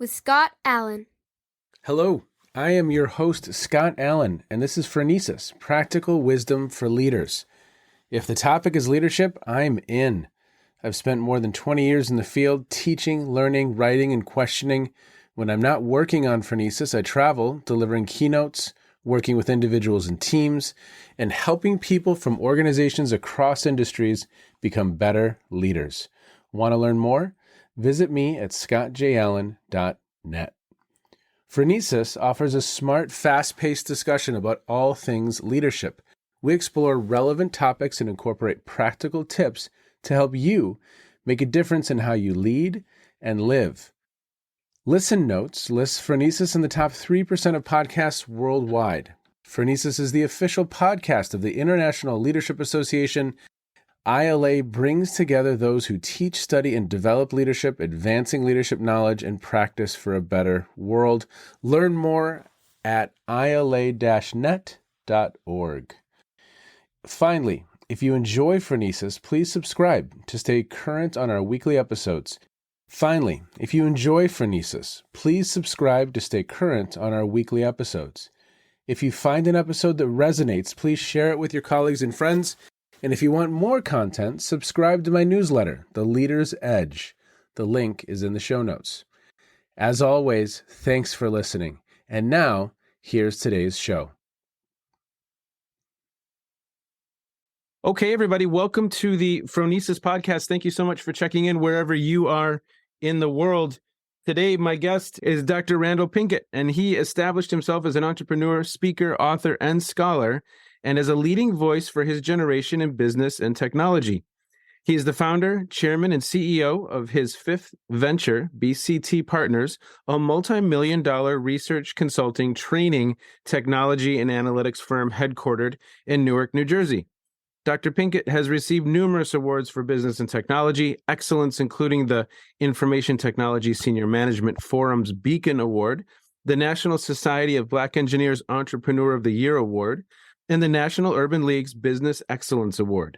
with Scott Allen. Hello, I am your host, Scott Allen, and this is Phronesis, Practical Wisdom for Leaders. If the topic is leadership, I'm in. I've spent more than 20 years in the field teaching, learning, writing, and questioning. When I'm not working on Phronesis, I travel, delivering keynotes, working with individuals and teams, and helping people from organizations across industries become better leaders. Want to learn more? Visit me at scottjallen.net. Phronesis offers a smart, fast-paced discussion about all things leadership. We explore relevant topics and incorporate practical tips to help you make a difference in how you lead and live. Listen Notes lists Phronesis in the top 3% of podcasts worldwide. Phronesis is the official podcast of the International Leadership Association. ILA brings together those who teach, study, and develop leadership, advancing leadership knowledge and practice for a better world. Learn more at ila-net.org. Finally, if you enjoy Phronesis, please subscribe to stay current on our weekly episodes. If you find an episode that resonates, please share it with your colleagues and friends. And if you want more content, subscribe to my newsletter, The Leader's Edge. The link is in the show notes. As always, thanks for listening. And now, here's today's show. Okay, everybody, welcome to the Phronesis podcast. Thank you so much for checking in wherever you are in the world. Today, my guest is Dr. Randal Pinkett, and he established himself as an entrepreneur, speaker, author, and scholar, and as a leading voice for his generation in business and technology. He is the founder, chairman, and CEO of his fifth venture, BCT Partners, a multimillion-dollar research consulting, training, technology, and analytics firm headquartered in Newark, New Jersey. Dr. Pinkett has received numerous awards for business and technology excellence, including the Information Technology Senior Management Forum's Beacon Award, the National Society of Black Engineers Entrepreneur of the Year Award, and the National Urban League's Business Excellence Award.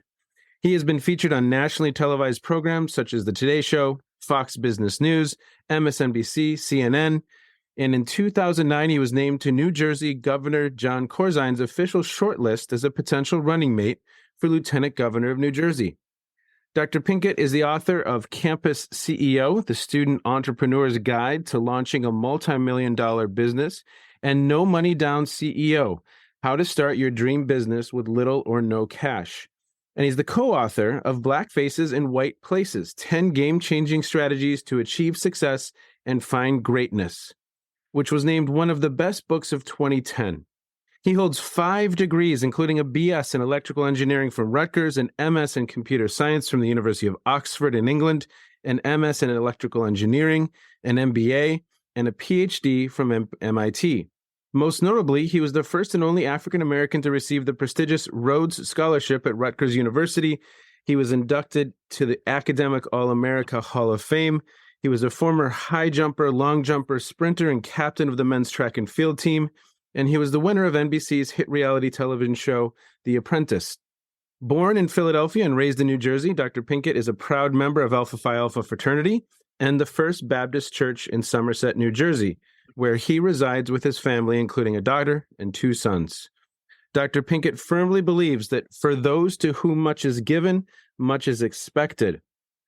He has been featured on nationally televised programs such as The Today Show, Fox Business News, MSNBC, CNN, and in 2009, he was named to New Jersey Governor Jon Corzine's official shortlist as a potential running mate for Lieutenant Governor of New Jersey. Dr. Pinkett is the author of Campus CEO, the Student Entrepreneur's Guide to Launching a Multimillion-Dollar Business, and No Money Down CEO, How to Start Your Dream Business with Little or No Cash. And he's the co-author of Black Faces in White Places, 10 Game-Changing Strategies to Achieve Success and Find Greatness, which was named one of the best books of 2010. He holds 5 degrees, including a BS in electrical engineering from Rutgers, an MS in computer science from the University of Oxford in England, an MS in electrical engineering, an MBA, and a Ph.D. from MIT. Most notably, he was the first and only African-American to receive the prestigious Rhodes Scholarship at Rutgers University. He was inducted to the Academic All-America Hall of Fame. He was a former high jumper, long jumper, sprinter, and captain of the men's track and field team. And he was the winner of NBC's hit reality television show, The Apprentice. Born in Philadelphia and raised in New Jersey, Dr. Pinkett is a proud member of Alpha Phi Alpha fraternity and the First Baptist Church in Somerset, New Jersey, where he resides with his family, including a daughter and 2 sons. Dr. Pinkett firmly believes that for those to whom much is given, much is expected.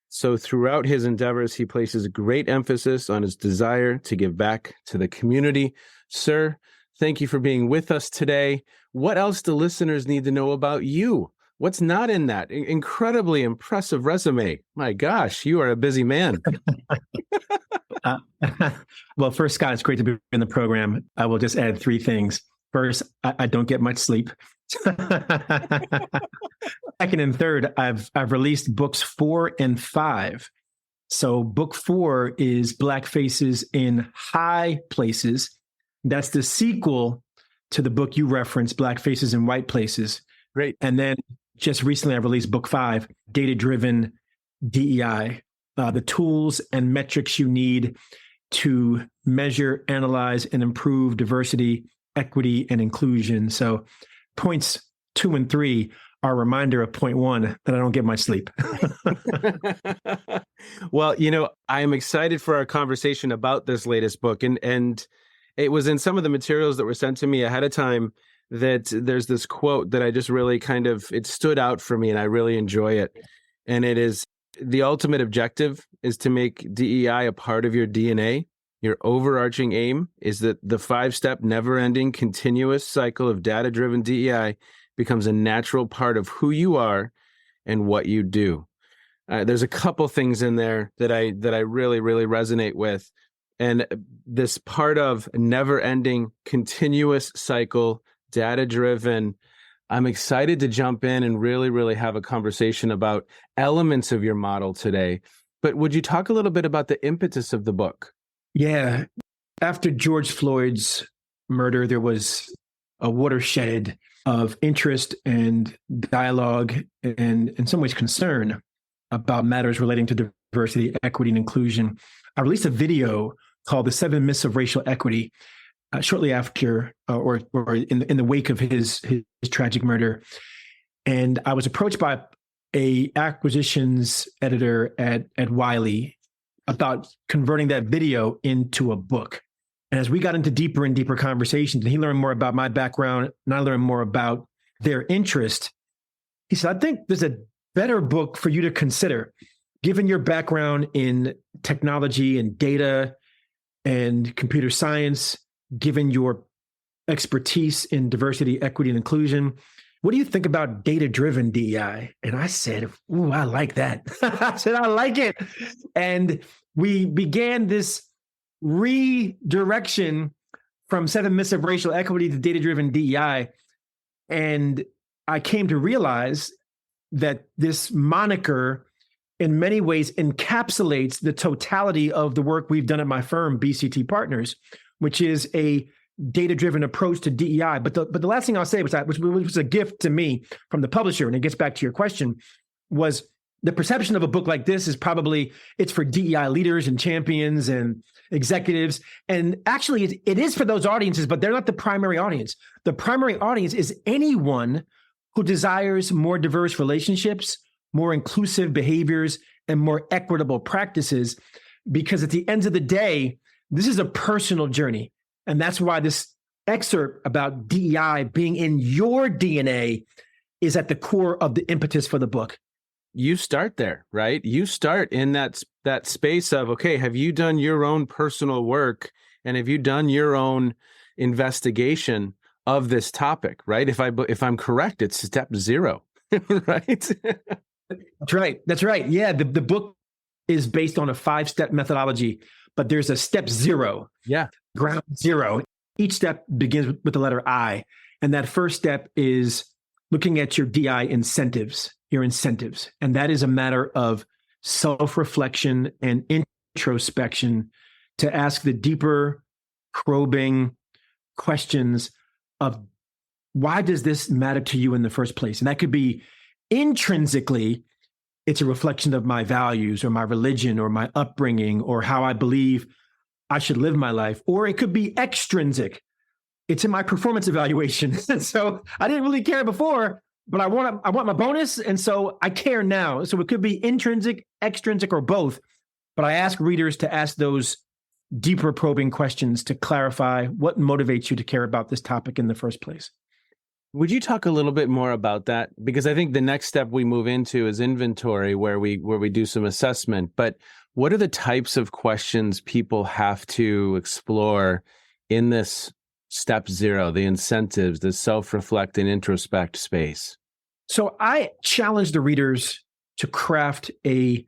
So throughout his endeavors, he places great emphasis on his desire to give back to the community. Sir, thank you for being with us today. What else do listeners need to know about you? What's not in that incredibly impressive resume? My gosh, you are a busy man. Well, first, Scott, it's great to be in the program. I will just add 3 things. First, I don't get much sleep. Second and third, I've released books 4 and 5. So book 4 is Black Faces in High Places. That's the sequel to the book you referenced, Black Faces in White Places. Great. And then just recently, I released book 5, Data-Driven DEI, the tools and metrics you need to measure, analyze, and improve diversity, equity, and inclusion. So points 2 and 3 are a reminder of point 1 that I don't get much sleep. Well, I am excited for our conversation about this latest book. And it was in some of the materials that were sent to me ahead of time that there's this quote that I just really it stood out for me and I really enjoy it. And it is, the ultimate objective is to make DEI a part of your DNA. Your overarching aim is that the 5-step, never-ending, continuous cycle of data-driven DEI becomes a natural part of who you are and what you do. There's a couple things in there that I really, really resonate with. And this part of never-ending, continuous cycle, data-driven, I'm excited to jump in and really, really have a conversation about elements of your model today. But would you talk a little bit about the impetus of the book? Yeah. After George Floyd's murder, there was a watershed of interest and dialogue and in some ways concern about matters relating to diversity, equity, and inclusion. I released a video called The 7 Myths of Racial Equity shortly after or in the wake of his tragic murder. And I was approached by a acquisitions editor at Wiley about converting that video into a book. And as we got into deeper and deeper conversations, and he learned more about my background, and I learned more about their interest, he said, I think there's a better book for you to consider, given your background in technology and data and computer science, given your expertise in diversity, equity, and inclusion. What do you think about data-driven DEI? And I said, ooh, I like that. I said, I like it. And we began this redirection from 7 Myths of Racial Equity to data-driven DEI. And I came to realize that this moniker in many ways encapsulates the totality of the work we've done at my firm, BCT Partners, which is a data-driven approach to DEI. But the last thing I'll say, which was a gift to me from the publisher, and it gets back to your question, was the perception of a book like this is probably it's for DEI leaders and champions and executives. And actually, it is for those audiences, but they're not the primary audience. The primary audience is anyone who desires more diverse relationships, more inclusive behaviors, and more equitable practices. Because at the end of the day, this is a personal journey. And that's why this excerpt about DEI being in your DNA is at the core of the impetus for the book. You start there, right? You start in that space of, okay, have you done your own personal work and have you done your own investigation of this topic, right? If I'm correct, it's step 0, right? That's right. Yeah, the book is based on a 5-step methodology, but there's a step 0. Yeah. Ground 0. Each step begins with the letter I. And that first step is looking at your DI incentives, your incentives. And that is a matter of self-reflection and introspection to ask the deeper, probing questions of why does this matter to you in the first place? And that could be intrinsically, it's a reflection of my values or my religion or my upbringing or how I believe I should live my life. Or it could be extrinsic. It's in my performance evaluation. And so I didn't really care before, but I want my bonus. And so I care now. So it could be intrinsic, extrinsic, or both. But I ask readers to ask those deeper probing questions to clarify what motivates you to care about this topic in the first place. Would you talk a little bit more about that? Because I think the next step we move into is inventory, where we do some assessment. But what are the types of questions people have to explore in this step 0, the incentives, the self-reflect and introspect space? So I challenge the readers to craft a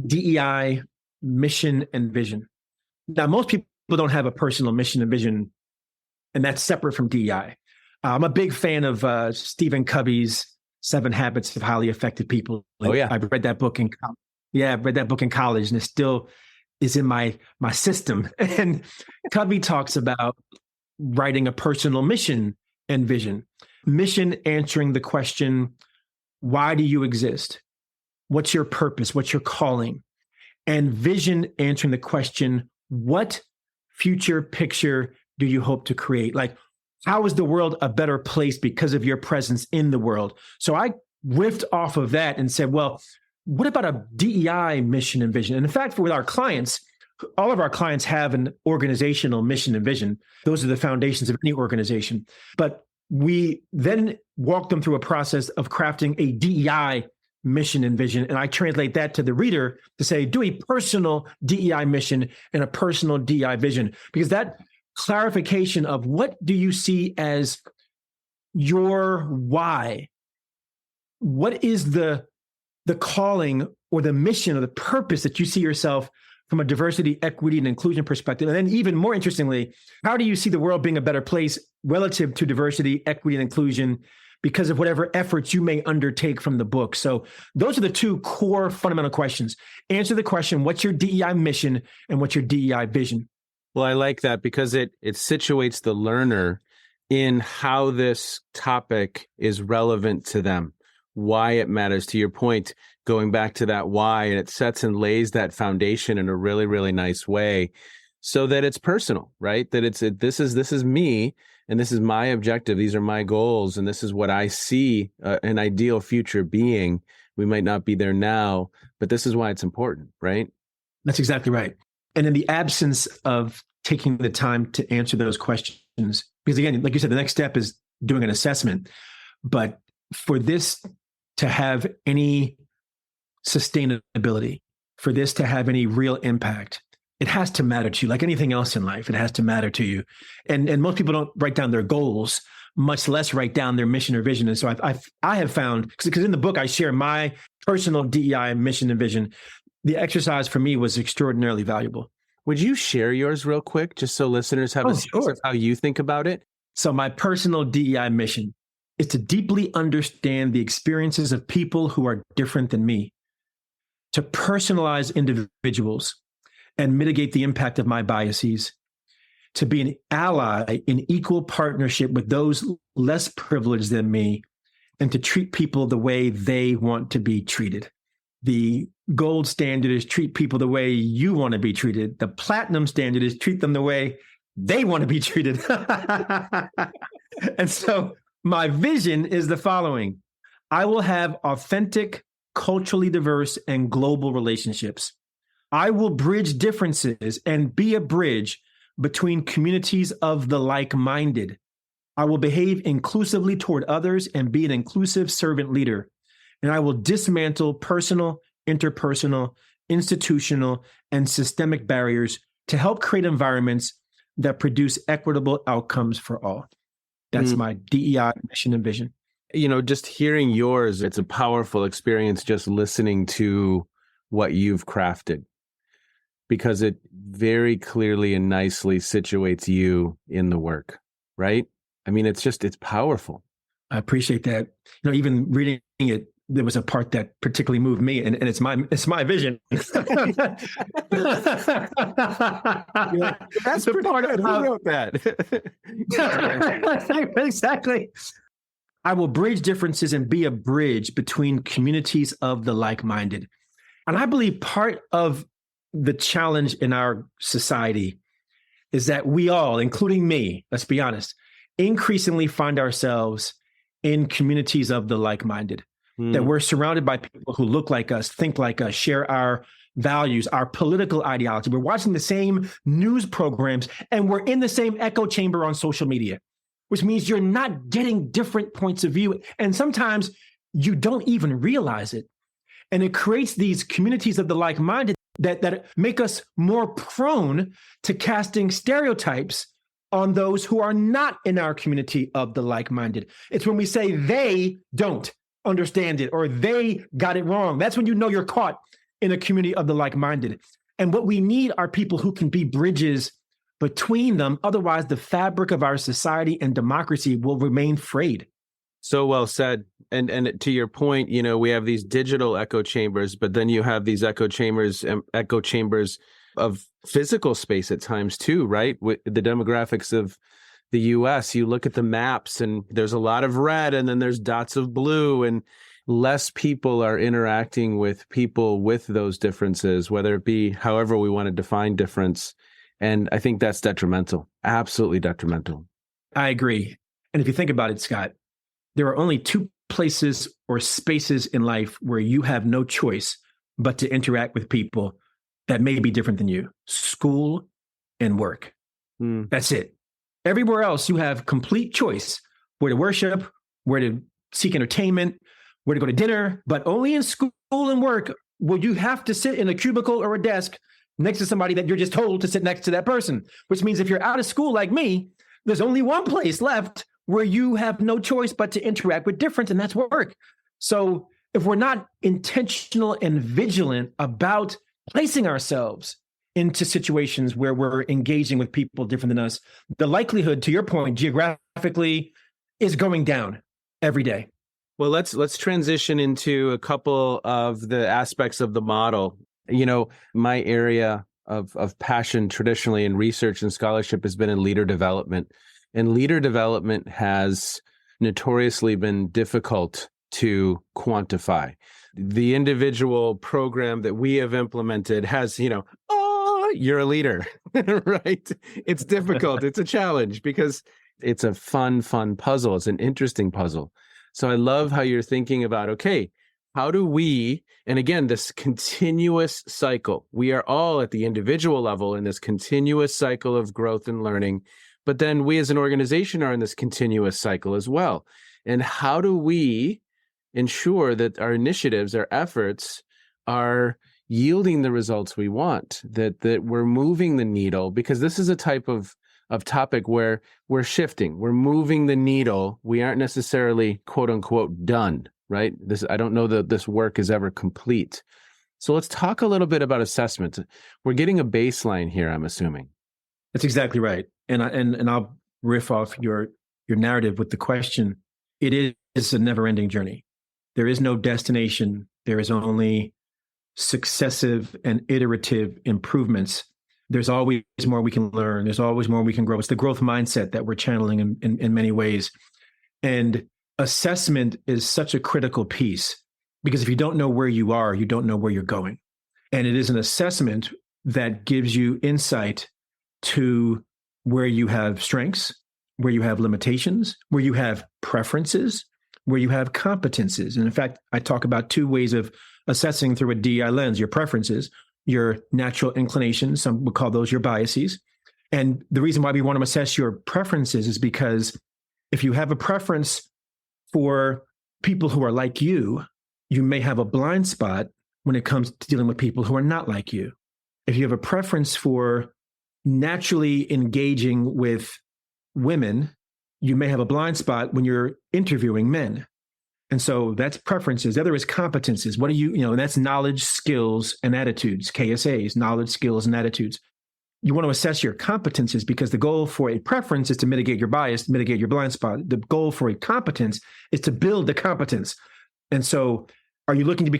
DEI mission and vision. Now, most people don't have a personal mission and vision, and that's separate from DEI. I'm a big fan of Stephen Covey's 7 Habits of Highly Effective People. Oh, yeah. I read that book in college. Yeah, I read that book in college, and it still is in my system. And Covey talks about writing a personal mission and vision. Mission answering the question, why do you exist? What's your purpose? What's your calling? And vision answering the question, what future picture do you hope to create? Like, how is the world a better place because of your presence in the world? So I riffed off of that and said, well, what about a DEI mission and vision? And in fact, with our clients, all of our clients have an organizational mission and vision. Those are the foundations of any organization. But we then walk them through a process of crafting a DEI mission and vision. And I translate that to the reader to say, do a personal DEI mission and a personal DEI vision, because that clarification of what do you see as your why? What is the calling or the mission or the purpose that you see yourself from a diversity, equity, and inclusion perspective? And then even more interestingly, how do you see the world being a better place relative to diversity, equity, and inclusion because of whatever efforts you may undertake from the book? So those are the two core fundamental questions. Answer the question, what's your DEI mission and what's your DEI vision? Well, I like that because it situates the learner in how this topic is relevant to them, why it matters. To your point, going back to that why, and it sets and lays that foundation in a really, really nice way so that it's personal, right? That this is me, and this is my objective. These are my goals, and this is what I see an ideal future being. We might not be there now, but this is why it's important, right? That's exactly right. And in the absence of taking the time to answer those questions, because again, like you said, the next step is doing an assessment. But for this to have any sustainability, for this to have any real impact, it has to matter to you. Like anything else in life, it has to matter to you. And most people don't write down their goals, much less write down their mission or vision. And so I have found, because in the book I share my personal DEI mission and vision, the exercise for me was extraordinarily valuable. Would you share yours real quick, just so listeners have a sense of how you think about it? So my personal DEI mission is to deeply understand the experiences of people who are different than me, to personalize individuals and mitigate the impact of my biases, to be an ally in equal partnership with those less privileged than me, and to treat people the way they want to be treated. The gold standard is treat people the way you want to be treated. The platinum standard is treat them the way they want to be treated. And so my vision is the following. I will have authentic, culturally diverse, and global relationships. I will bridge differences and be a bridge between communities of the like-minded. I will behave inclusively toward others and be an inclusive servant leader. And I will dismantle personal, interpersonal, institutional, and systemic barriers to help create environments that produce equitable outcomes for all. That's my DEI mission and vision. You know, just hearing yours, it's a powerful experience just listening to what you've crafted, because it very clearly and nicely situates you in the work, right? I mean, it's powerful. I appreciate that. You know, even reading it, there was a part that particularly moved me, and it's my vision. That's the part of who wrote that. Exactly. I will bridge differences and be a bridge between communities of the like-minded. And I believe part of the challenge in our society is that we all, including me, let's be honest, increasingly find ourselves in communities of the like-minded. That we're surrounded by people who look like us, think like us, share our values, our political ideology. We're watching the same news programs, and we're in the same echo chamber on social media, which means you're not getting different points of view. And sometimes you don't even realize it. And it creates these communities of the like-minded that make us more prone to casting stereotypes on those who are not in our community of the like-minded. It's when we say they don't understand it or they got it wrong. That's when you know you're caught in a community of the like-minded. And what we need are people who can be bridges between them. Otherwise, the fabric of our society and democracy will remain frayed. So well said. And to your point, you know, we have these digital echo chambers, but then you have these echo chambers of physical space at times too, right? With the demographics of the US, you look at the maps and there's a lot of red and then there's dots of blue, and less people are interacting with people with those differences, whether it be however we want to define difference. And I think that's detrimental, absolutely detrimental. I agree. And if you think about it, Scott, there are only two places or spaces in life where you have no choice but to interact with people that may be different than you. School and work. That's it. Everywhere else, you have complete choice where to worship, where to seek entertainment, where to go to dinner, but only in school and work will you have to sit in a cubicle or a desk next to somebody that you're just told to sit next to that person, which means if you're out of school like me, there's only one place left where you have no choice but to interact with difference, and that's work. So if we're not intentional and vigilant about placing ourselves into situations where we're engaging with people different than us, the likelihood, to your point, geographically is going down every day. Well, let's transition into a couple of the aspects of the model. You know, my area of passion traditionally in research and scholarship has been in leader development. And leader development has notoriously been difficult to quantify. The individual program that we have implemented has, you're a leader, right? It's difficult. It's a challenge because it's a fun puzzle. It's an interesting puzzle. So I love how you're thinking about, okay, how do we, and again, this continuous cycle, we are all at the individual level in this continuous cycle of growth and learning, but then we as an organization are in this continuous cycle as well. And how do we ensure that our initiatives, our efforts are yielding the results we want, that we're moving the needle? Because this is a type of topic where we're shifting, we're moving the needle. We aren't necessarily quote unquote done, right? I don't know that this work is ever complete. So let's talk a little bit about assessment. We're getting a baseline here, I'm assuming. That's exactly right. And I'll riff off your narrative with the question. It is a never-ending journey. There is no destination. There is only successive and iterative improvements. There's always more we can learn. There's always more we can grow. It's the growth mindset that we're channeling in many ways. And assessment is such a critical piece because if you don't know where you are, you don't know where you're going. And it is an assessment that gives you insight to where you have strengths, where you have limitations, where you have preferences, where you have competences. And in fact, I talk about two ways of assessing through a DEI lens: your preferences, your natural inclinations, some would call those your biases. And the reason why we want to assess your preferences is because if you have a preference for people who are like you, you may have a blind spot when it comes to dealing with people who are not like you. If you have a preference for naturally engaging with women, you may have a blind spot when you're interviewing men. And so that's preferences. The other is competences. What do and that's knowledge, skills, and attitudes, KSAs, knowledge, skills, and attitudes. You want to assess your competences because the goal for a preference is to mitigate your bias, mitigate your blind spot. The goal for a competence is to build the competence. And so are you looking to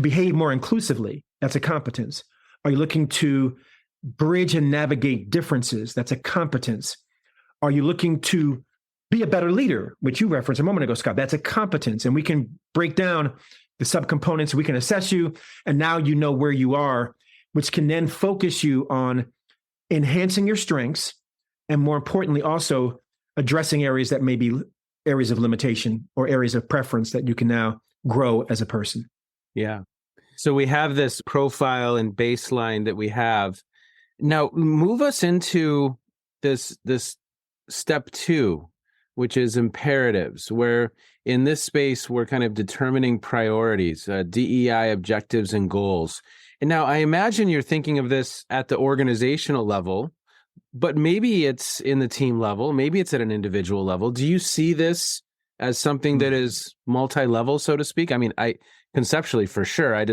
behave more inclusively? That's a competence. Are you looking to bridge and navigate differences? That's a competence. Are you looking to be a better leader, which you referenced a moment ago, Scott? That's a competence. And we can break down the subcomponents. We can assess you. And now you know where you are, which can then focus you on enhancing your strengths. And more importantly, also addressing areas that may be areas of limitation or areas of preference that you can now grow as a person. Yeah. So we have this profile and baseline that we have. Now move us into this step 2, which is imperatives, where in this space, we're kind of determining priorities, DEI objectives and goals. And now I imagine you're thinking of this at the organizational level, but maybe it's in the team level, maybe it's at an individual level. Do you see this as something that is multi-level, so to speak? I mean, conceptually, for sure.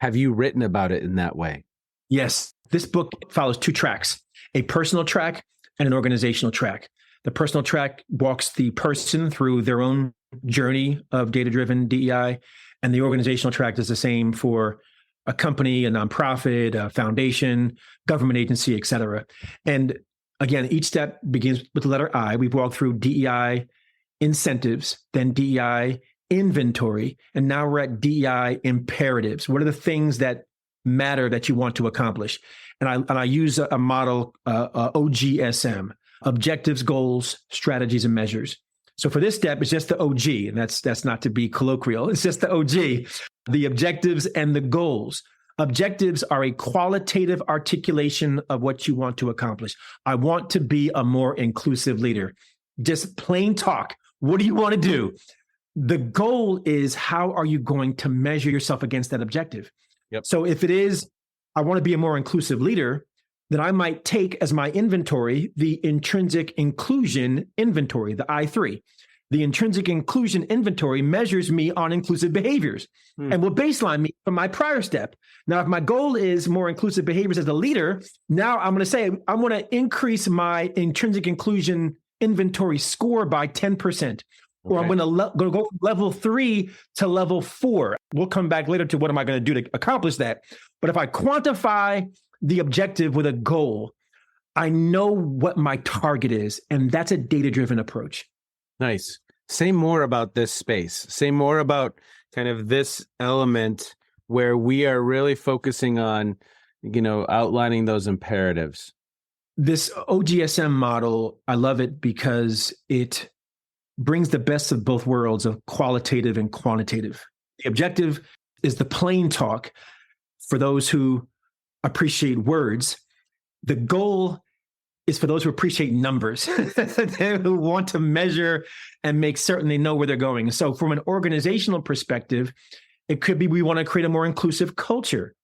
Have you written about it in that way? Yes. This book follows 2 tracks, a personal track and an organizational track. The personal track walks the person through their own journey of data-driven DEI, and the organizational track is the same for a company, a nonprofit, a foundation, government agency, et cetera. And again, each step begins with the letter I. We've walked through DEI incentives, then DEI inventory, and now we're at DEI imperatives. What are the things that matter that you want to accomplish? And I use a model, OGSM, objectives, goals, strategies, and measures. So for this step, it's just the OG, and that's not to be colloquial. It's just the OG, the objectives and the goals. Objectives are a qualitative articulation of what you want to accomplish. I want to be a more inclusive leader. Just plain talk. What do you want to do? The goal is, how are you going to measure yourself against that objective? Yep. So if it is, I want to be a more inclusive leader, then I might take as my inventory the intrinsic inclusion inventory, the I3. The intrinsic inclusion inventory measures me on inclusive behaviors and will baseline me from my prior step. Now, if my goal is more inclusive behaviors as a leader, now I'm going to say, I'm going to increase my intrinsic inclusion inventory score by 10%. Or I'm going to go from level 3 to level 4. We'll come back later to what am I going to do to accomplish that. But if I quantify the objective with a goal, I know what my target is. And that's a data-driven approach. Nice. Say more about this space. Say more about kind of this element where we are really focusing on, outlining those imperatives. This OGSM model, I love it because it brings the best of both worlds of qualitative and quantitative. The objective is the plain talk for those who appreciate words. The goal is for those who appreciate numbers, who want to measure and make certain they know where they're going. So from an organizational perspective, it could be we want to create a more inclusive culture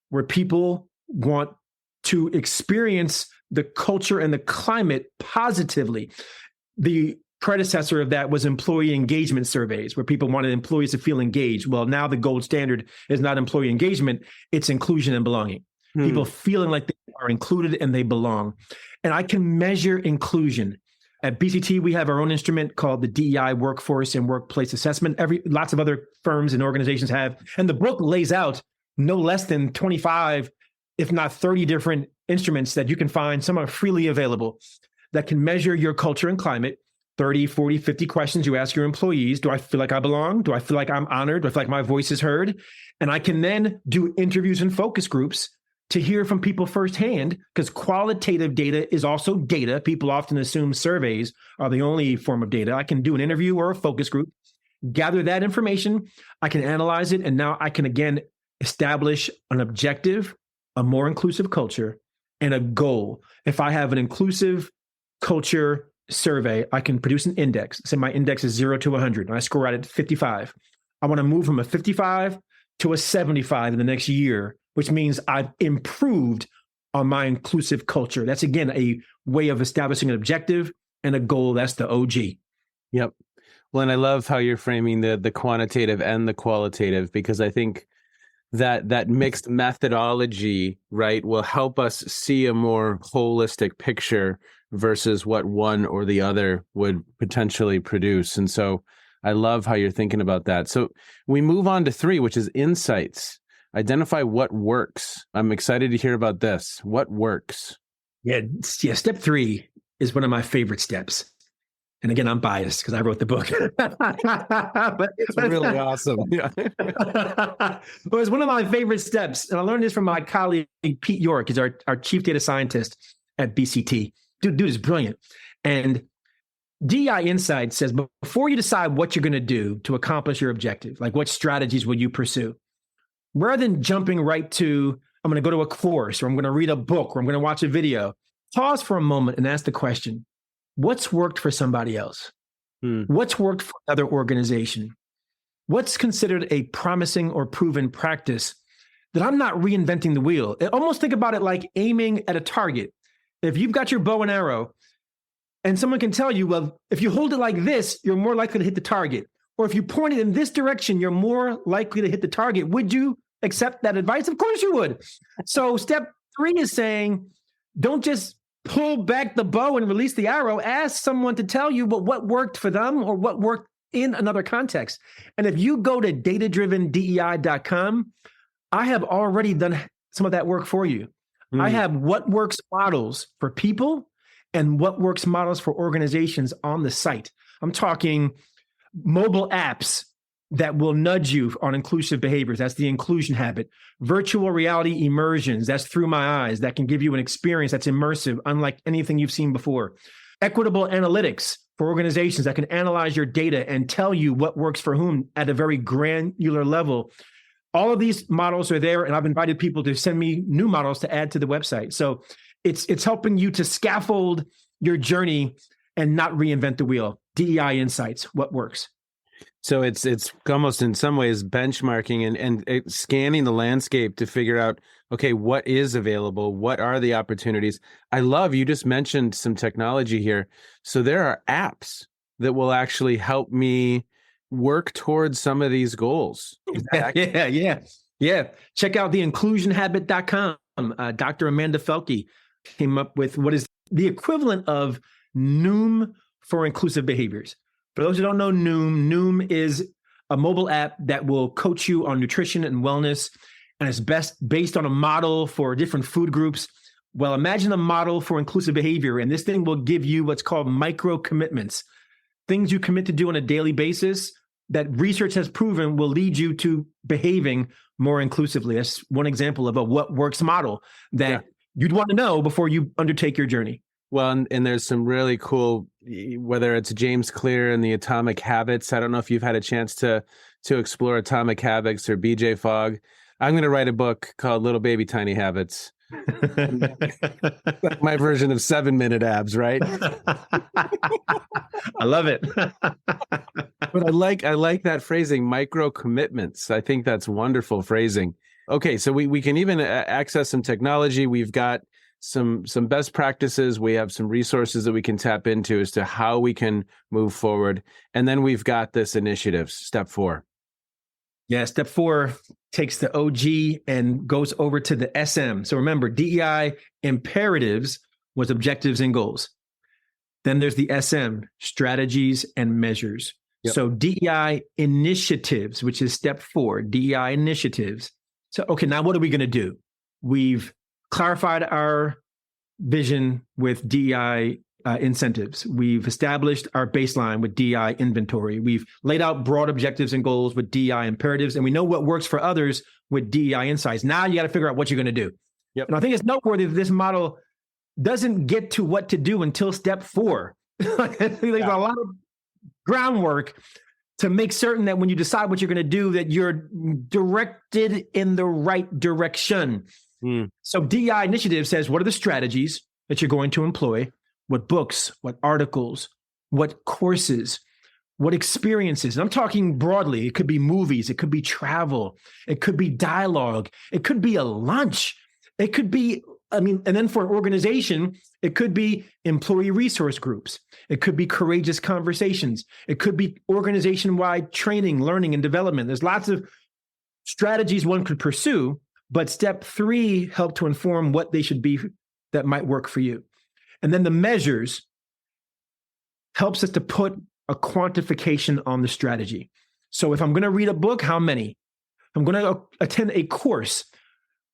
where people want to experience the culture and the climate positively. The predecessor of that was employee engagement surveys, where people wanted employees to feel engaged. Well, now the gold standard is not employee engagement, it's inclusion and belonging. People feeling like they are included and they belong. And I can measure inclusion. At BCT, we have our own instrument called the DEI Workforce and Workplace Assessment. Lots of other firms and organizations have. And the book lays out no less than 25, if not 30 different instruments that you can find. Some are freely available that can measure your culture and climate. 30, 40, 50 questions you ask your employees. Do I feel like I belong? Do I feel like I'm honored? Do I feel like my voice is heard? And I can then do interviews and focus groups to hear from people firsthand, because qualitative data is also data. People often assume surveys are the only form of data. I can do an interview or a focus group, gather that information, I can analyze it, and now I can again establish an objective, a more inclusive culture, and a goal. If I have an inclusive culture survey, I can produce an index. Say my index is 0 to 100, and I score out at 55. I want to move from a 55 to a 75 in the next year, which means I've improved on my inclusive culture. That's, again, a way of establishing an objective and a goal. That's the OG. Yep. Well, and I love how you're framing the quantitative and the qualitative, because I think that mixed methodology, right, will help us see a more holistic picture versus what one or the other would potentially produce. And so I love how you're thinking about that. So we move on to 3, which is insights. Identify what works. I'm excited to hear about this. What works? Yeah. Step 3 is one of my favorite steps. And again, I'm biased because I wrote the book. But it's really awesome. Yeah. But it's one of my favorite steps. And I learned this from my colleague, Pete York. He's our chief data scientist at BCT. Dude is brilliant. And DEI Insight says, before you decide what you're going to do to accomplish your objective, like what strategies will you pursue, rather than jumping right to, I'm going to go to a course, or I'm going to read a book, or I'm going to watch a video, pause for a moment and ask the question, what's worked for somebody else? What's worked for another organization? What's considered a promising or proven practice that I'm not reinventing the wheel? Almost think about it like aiming at a target. If you've got your bow and arrow and someone can tell you, well, if you hold it like this, you're more likely to hit the target. Or if you point it in this direction, you're more likely to hit the target. Would you accept that advice? Of course you would. So step 3 is saying, don't just pull back the bow and release the arrow. Ask someone to tell you what worked for them or what worked in another context. And if you go to datadrivendei.com, I have already done some of that work for you. I have what works models for people and what works models for organizations on the site. I'm talking mobile apps that will nudge you on inclusive behaviors. That's the inclusion habit. Virtual reality immersions. That's Through My Eyes. That can give you an experience that's immersive, unlike anything you've seen before. Equitable analytics for organizations that can analyze your data and tell you what works for whom at a very granular level. All of these models are there, and I've invited people to send me new models to add to the website. So it's helping you to scaffold your journey and not reinvent the wheel. DEI insights, what works. So it's almost in some ways benchmarking and scanning the landscape to figure out, okay, what is available? What are the opportunities? I love, you just mentioned some technology here. So there are apps that will actually help me work towards some of these goals. Yeah. Check out the inclusionhabit.com. Dr. Amanda Felke came up with what is the equivalent of Noom for inclusive behaviors. For those who don't know Noom is a mobile app that will coach you on nutrition and wellness, and it's based on a model for different food groups. Well, imagine a model for inclusive behavior, and this thing will give you what's called micro commitments, things you commit to do on a daily basis that research has proven will lead you to behaving more inclusively. That's one example of a what works model that you'd want to know before you undertake your journey. Well, and there's some really cool, whether it's James Clear and the Atomic Habits. I don't know if you've had a chance to explore Atomic Habits or BJ Fogg. I'm going to write a book called Little Baby Tiny Habits. My version of 7-minute abs, right? I love it. But I like that phrasing, micro commitments. I think that's wonderful phrasing. Okay, so we can even access some technology. We've got some best practices. We have some resources that we can tap into as to how we can move forward. And then we've got this initiative, step 4. Yeah, step 4 takes the OG and goes over to the SM. So remember, DEI imperatives was objectives and goals. Then there's the SM, strategies and measures. Yep. So DEI initiatives, which is step 4, DEI initiatives. So, okay, now what are we going to do? We've clarified our vision with DEI incentives. We've established our baseline with DEI inventory. We've laid out broad objectives and goals with DEI imperatives, and we know what works for others with DEI insights. Now you got to figure out what you're going to do. Yep. And I think it's noteworthy that this model doesn't get to what to do until step 4. There's a lot of groundwork to make certain that when you decide what you're going to do, that you're directed in the right direction. So DEI initiative says, what are the strategies that you're going to employ? What books, what articles, what courses, what experiences? And I'm talking broadly. It could be movies. It could be travel. It could be dialogue. It could be a lunch. It could be, and then for an organization, it could be employee resource groups. It could be courageous conversations. It could be organization-wide training, learning, and development. There's lots of strategies one could pursue, but step 3 help to inform what they should be that might work for you. And then the measures helps us to put a quantification on the strategy. So if I'm going to read a book, how many? If I'm going to attend a course,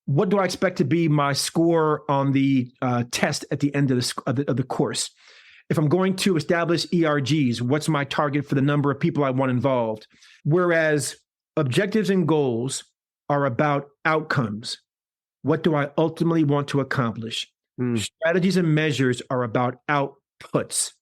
what do I expect to be my score on the test at the end of the course? If I'm going to establish ERGs, what's my target for the number of people I want involved? Whereas objectives and goals are about outcomes. What do I ultimately want to accomplish? Strategies and measures are about outputs.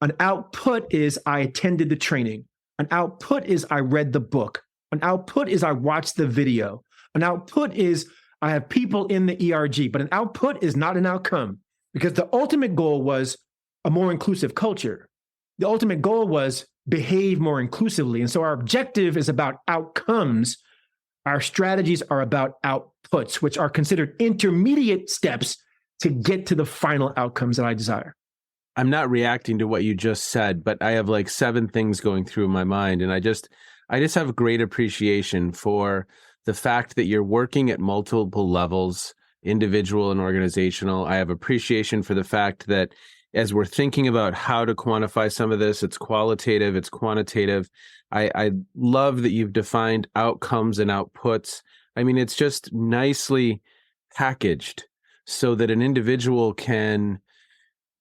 An output is I attended the training. An output is I read the book. An output is I watched the video. An output is I have people in the ERG, but an output is not an outcome, because the ultimate goal was a more inclusive culture. The ultimate goal was behave more inclusively. And so our objective is about outcomes. Our strategies are about outputs, which are considered intermediate steps to get to the final outcomes that I desire. I'm not reacting to what you just said, but I have like 7 things going through my mind. And I just have great appreciation for the fact that you're working at multiple levels, individual and organizational. I have appreciation for the fact that as we're thinking about how to quantify some of this, it's qualitative, it's quantitative. I love that you've defined outcomes and outputs. I mean, it's just nicely packaged so that an individual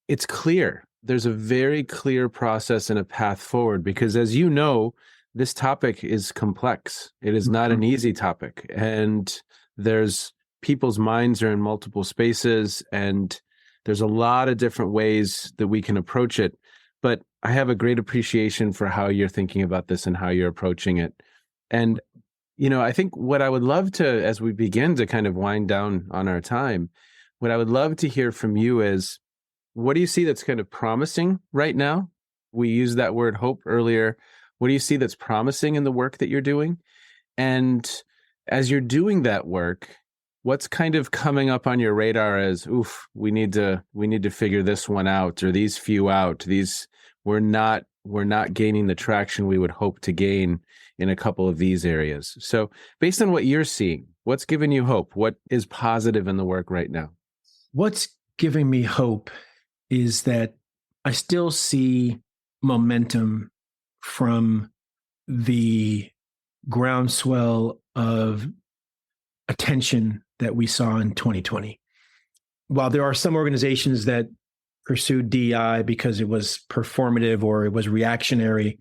it's clear. There's a very clear process and a path forward, because as you know, this topic is complex. It is not an easy topic. And people's minds are in multiple spaces, and there's a lot of different ways that we can approach it. but I have a great appreciation for how you're thinking about this and how you're approaching it. And, I think what I would love to, as we begin to kind of wind down on our time, what I would love to hear from you is, what do you see that's kind of promising right now? We used that word hope earlier. What do you see that's promising in the work that you're doing? And as you're doing that work, what's kind of coming up on your radar as, oof, we need to figure this one out, or these few out. We're not gaining the traction we would hope to gain in a couple of these areas. So based on what you're seeing, what's giving you hope? What is positive in the work right now? What's giving me hope is that I still see momentum from the groundswell of attention that we saw in 2020. While there are some organizations that pursued DEI because it was performative or it was reactionary,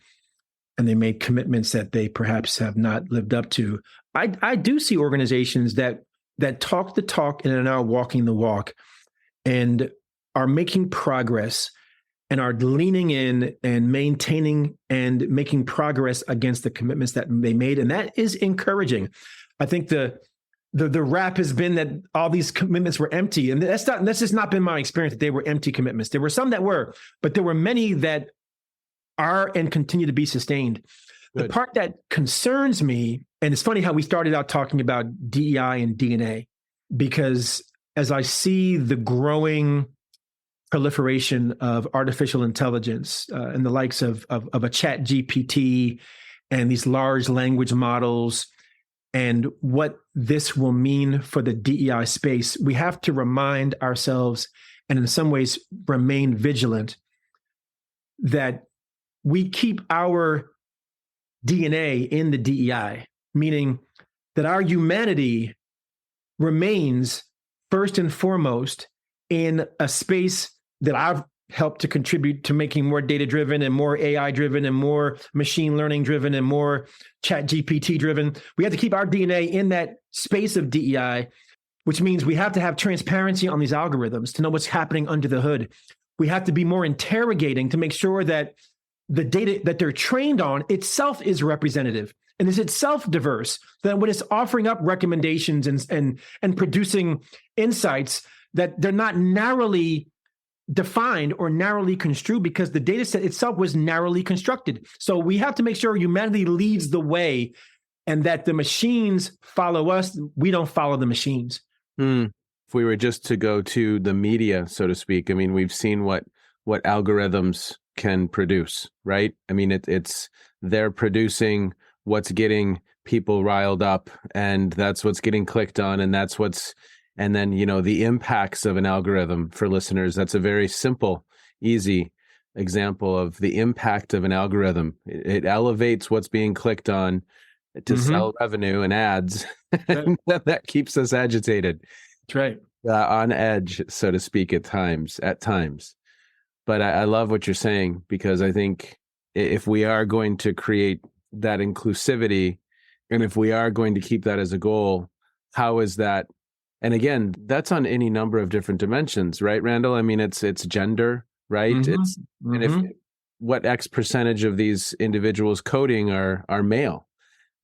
and they made commitments that they perhaps have not lived up to, I do see organizations that talk the talk and are now walking the walk and are making progress and are leaning in and maintaining and making progress against the commitments that they made. And that is encouraging. I think the rap has been that all these commitments were empty. And that's just not been my experience that they were empty commitments. There were some that were, but there were many that are and continue to be sustained. Good. The part that concerns me, and it's funny how we started out talking about DEI and DNA, because as I see the growing proliferation of artificial intelligence and the likes of a chat GPT and these large language models and what this will mean for the DEI space, we have to remind ourselves and in some ways remain vigilant that we keep our DNA in the DEI, meaning that our humanity remains first and foremost in a space that I've helped to contribute to making more data-driven and more AI-driven and more machine learning-driven and more chat GPT-driven. We have to keep our DNA in that space of DEI, which means we have to have transparency on these algorithms to know what's happening under the hood. We have to be more interrogating to make sure that the data that they're trained on itself is representative and is itself diverse. So that when it's offering up recommendations and producing insights, that they're not narrowly defined or narrowly construed because the data set itself was narrowly constructed. So we have to make sure humanity leads the way and that the machines follow us. We don't follow the machines. If we were just to go to the media, so to speak, I mean, we've seen what algorithms can produce, right? I mean, they're producing what's getting people riled up, and that's what's getting clicked on, and then, the impacts of an algorithm for listeners. That's a very simple, easy example of the impact of an algorithm. It elevates what's being clicked on to sell revenue and ads. And that keeps us agitated. That's right. On edge, so to speak, at times. But I love what you're saying, because I think if we are going to create that inclusivity, and if we are going to keep that as a goal, how is that? And again, that's on any number of different dimensions, right, Randal? I mean, it's gender, right? And if what X percentage of these individuals coding are male,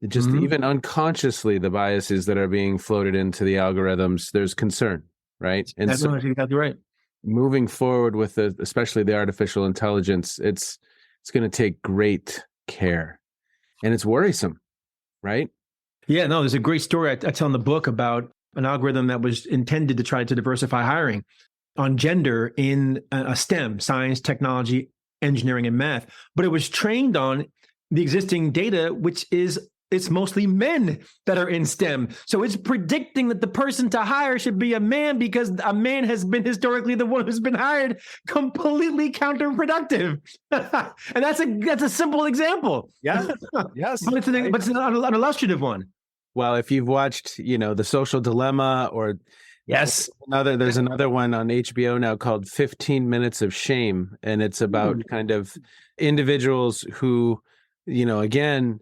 just even unconsciously, the biases that are being floated into the algorithms, there's concern, right? And that's exactly right. Moving forward with especially the artificial intelligence, it's going to take great care, and it's worrisome, right? Yeah, no, there's a great story I tell in the book about an algorithm that was intended to try to diversify hiring on gender in a STEM, science, technology, engineering, and math. But it was trained on the existing data, which is it's mostly men that are in STEM. So it's predicting that the person to hire should be a man because a man has been historically the one who's been hired. Completely counterproductive. And that's a simple example. Yeah. Yes. But it's an illustrative one. Well, if you've watched, The Social Dilemma, or yes, there's another one on HBO now called 15 Minutes of Shame. And it's about kind of individuals who, again,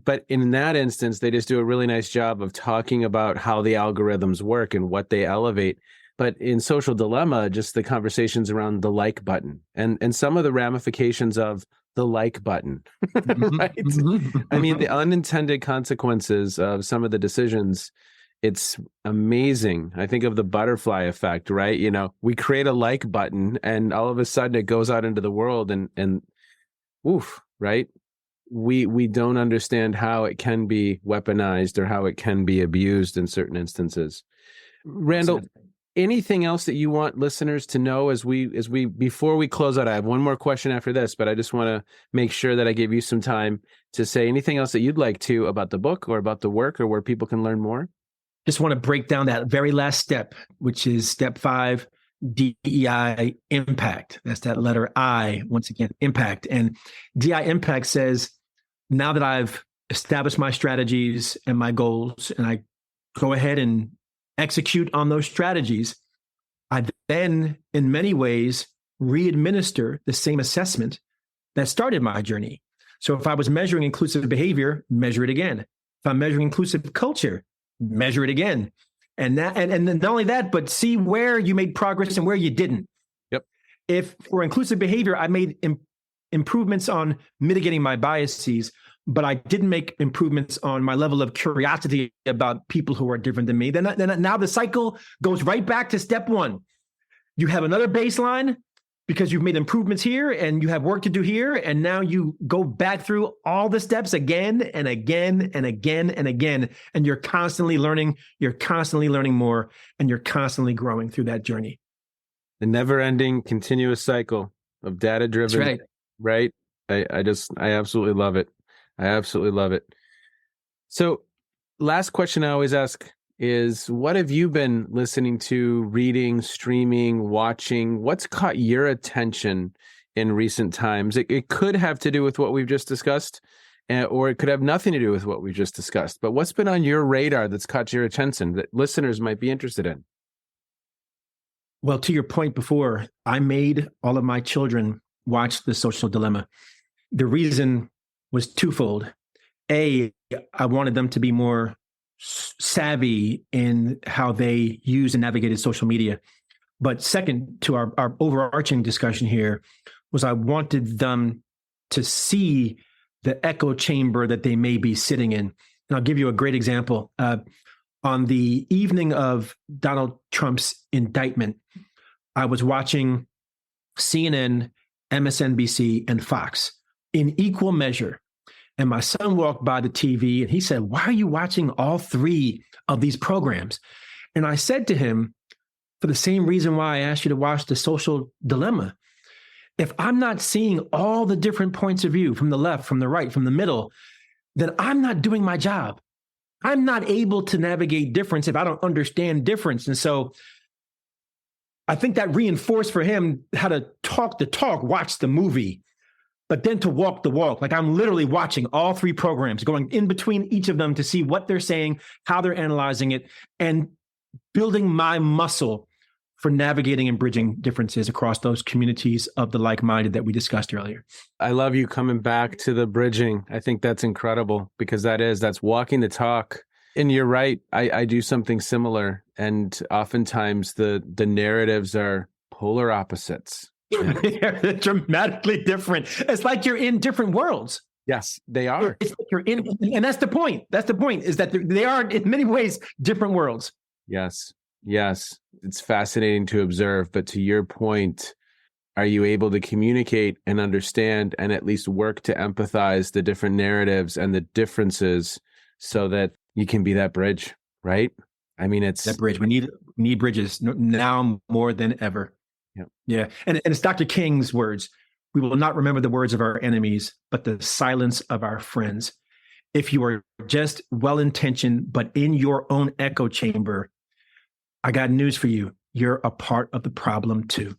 but in that instance, they just do a really nice job of talking about how the algorithms work and what they elevate. But in Social Dilemma, just the conversations around the like button and some of the ramifications of the like button, right? I mean, the unintended consequences of some of the decisions, it's amazing. I think of the butterfly effect, right? You know, we create a like button and all of a sudden it goes out into the world and oof, right? We don't understand how it can be weaponized or how it can be abused in certain instances. Randal, anything else that you want listeners to know as we before we close out? I have one more question after this, but I just want to make sure that I give you some time to say anything else that you'd like to about the book or about the work or where people can learn more. Just want to break down that very last step, which is step 5, DEI impact. That's that letter I, once again, impact. And DEI impact says, now that I've established my strategies and my goals, and I go ahead and execute on those strategies, I then, in many ways, re-administer the same assessment that started my journey. So if I was measuring inclusive behavior, measure it again. If I'm measuring inclusive culture, measure it again. And then not only that, but see where you made progress and where you didn't. Yep. If for inclusive behavior, I made improvements on mitigating my biases, but I didn't make improvements on my level of curiosity about people who are different than me, then now the cycle goes right back to step 1. You have another baseline because you've made improvements here and you have work to do here. And now you go back through all the steps again and again and again and again. And you're constantly learning more, and you're constantly growing through that journey. The never-ending continuous cycle of data-driven. That's right? I absolutely love it. I absolutely love it. So last question I always ask is, what have you been listening to, reading, streaming, watching? What's caught your attention in recent times? It could have to do with what we've just discussed, or it could have nothing to do with what we've just discussed. But what's been on your radar that's caught your attention that listeners might be interested in? Well, to your point before, I made all of my children watch The Social Dilemma. The reason was twofold. A, I wanted them to be more savvy in how they use and navigated social media. But second, to our overarching discussion here, was I wanted them to see the echo chamber that they may be sitting in. And I'll give you a great example. On the evening of Donald Trump's indictment, I was watching CNN, MSNBC, and Fox in equal measure. And my son walked by the TV and he said, "Why are you watching all 3 of these programs?" And I said to him, for the same reason why I asked you to watch The Social Dilemma, if I'm not seeing all the different points of view from the left, from the right, from the middle, then I'm not doing my job. I'm not able to navigate difference if I don't understand difference. And so I think that reinforced for him how to talk the talk, watch the movie, but then to walk the walk. Like, I'm literally watching all 3 programs, going in between each of them to see what they're saying, how they're analyzing it, and building my muscle for navigating and bridging differences across those communities of the like-minded that we discussed earlier. I love you coming back to the bridging. I think that's incredible, because that's walking the talk. And you're right. I do something similar. And oftentimes the narratives are polar opposites. They're dramatically different. It's like you're in different worlds. Yes, they are. It's like you're in, and that's the point. That's the point, is that they are in many ways different worlds. Yes. It's fascinating to observe. But to your point, are you able to communicate and understand and at least work to empathize the different narratives and the differences so that you can be that bridge, right? I mean, it's that bridge. We need bridges now more than ever. Yeah. And it's Dr. King's words. We will not remember the words of our enemies, but the silence of our friends. If you are just well-intentioned, but in your own echo chamber, I got news for you. You're a part of the problem too.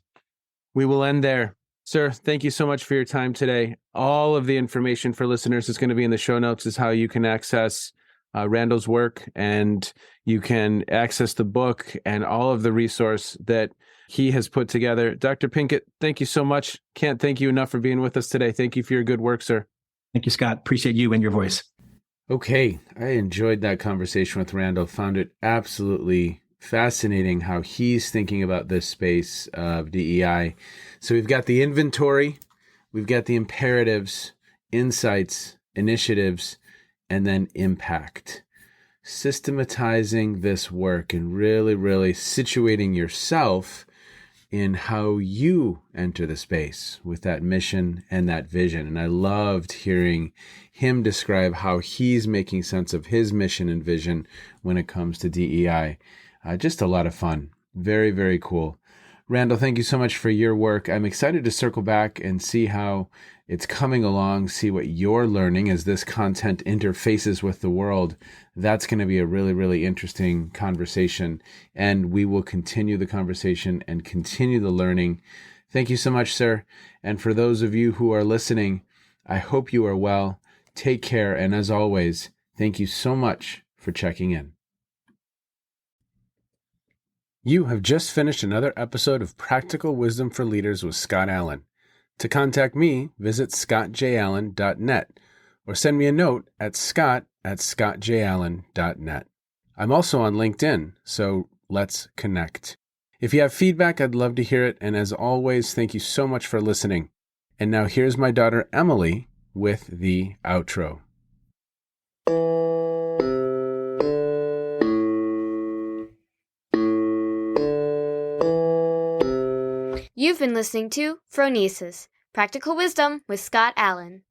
We will end there. Sir, thank you so much for your time today. All of the information for listeners is going to be in the show notes, is how you can access Randal's work, and you can access the book and all of the resource that he has put together. Dr. Pinkett, thank you so much. Can't thank you enough for being with us today. Thank you for your good work, sir. Thank you, Scott. Appreciate you and your voice. Okay. I enjoyed that conversation with Randal. Found it absolutely Fascinating how he's thinking about this space of DEI. So we've got the inventory, we've got the imperatives, insights, initiatives, and then impact. Systematizing this work and really, really situating yourself in how you enter the space with that mission and that vision. And I loved hearing him describe how he's making sense of his mission and vision when it comes to DEI. Just a lot of fun. Very, very cool. Randal, thank you so much for your work. I'm excited to circle back and see how it's coming along, see what you're learning as this content interfaces with the world. That's going to be a really, really interesting conversation, and we will continue the conversation and continue the learning. Thank you so much, sir. And for those of you who are listening, I hope you are well. Take care, and as always, thank you so much for checking in. You have just finished another episode of Practical Wisdom for Leaders with Scott Allen. To contact me, visit scottjallen.net or send me a note at scott@scottjallen.net. I'm also on LinkedIn, so let's connect. If you have feedback, I'd love to hear it. And as always, thank you so much for listening. And now here's my daughter, Emily, with the outro. You've been listening to Phronesis, Practical Wisdom with Scott Allen.